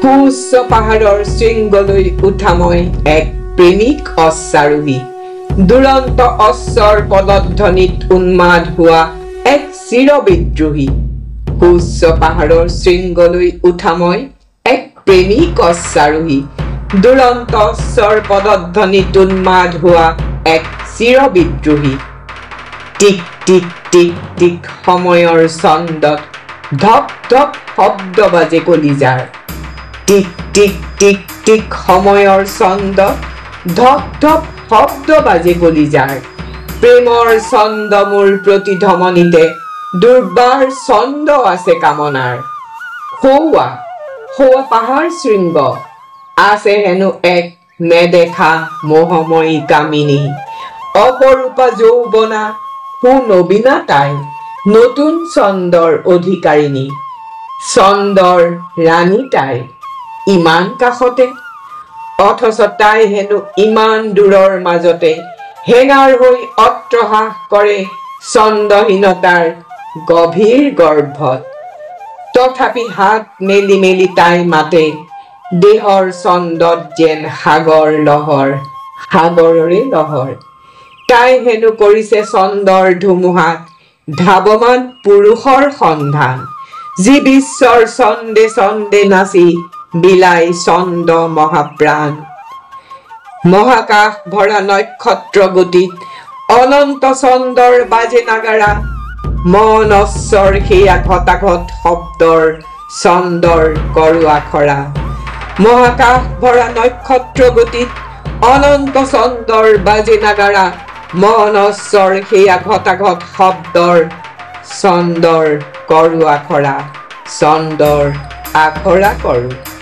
সুউচ্চ পাহাৰৰ শৃংগলৈ উঠা মই এক প্ৰেমিক অশ্বাৰোহী দুৰন্ত অশ্বৰ পদধ্বনিত উন্মাদ হোৱা এক চিৰবিদ্ৰোহী সুউচ্চ পাহাৰৰ শৃংগলৈ উঠা মই এক প্ৰেমিক অশ্বাৰোহী দুৰন্ত অশ্বৰ পদধ্বনিত উন্মাদ হোৱা এক চিৰবিদ্ৰোহী টিক টিক টিক টিক সময়ৰ ছন্দত ধপ ধপ শব্দ বাজে কলিজাৰ টিক টিক টিক টিক সময়ৰ ছন্দত ধপ ধপ শব্দ বাজে কলিজাৰ প্ৰেমৰ ছন্দ মোৰ প্ৰতিধমনীতে দুৰ্বাৰ ছন্দ আছে কামনাৰ সৌৱা সৌৱা পাহাৰ শৃংগ আছে হেনো এক নেদেখা মোহময়ী কামিনী অপৰূপা যৌৱনা সুনবীনা তাই নতুন ছন্দৰ অধিকাৰিণী ছন্দৰ ৰাণী তাই ইমান কাষতে অথচ তাই হেনো ইমান দূৰৰ মাজতে হেঙাৰ হৈ অট্টহাস কৰে ছন্দহীনতাৰ গভীৰ গৰ্ভত তথাপি হাত মেলি মেলি তাই মাতে দেহৰ ছন্দত যেন সাগৰ লহৰ সাগৰৰে লহৰ তাই হেনো কৰিছে ছন্দৰ ধুমুহাত ধাৱমান পুৰুষৰ সন্ধান যি বিশ্বৰ ছন্দে ছন্দে নাচি বিলাই ছন্দ মহাপ্ৰাণ মহাকাশ ভৰা নক্ষত্ৰ গতিত অনন্ত ছন্দৰ বাজে নাগাৰা মন অশ্বৰ সেয়া ঘটাঘট শব্দৰ ছন্দৰ কৰোৱা খৰা মহাকাশ ভৰা নক্ষত্ৰ গতিত অনন্ত ছন্দৰ বাজে নাগাৰা মন অশ্বৰ সেয়া ঘটাঘট শব্দৰ ছন্দৰ কৰোৱা খৰা ছন্দৰ আখৰা কৰোঁ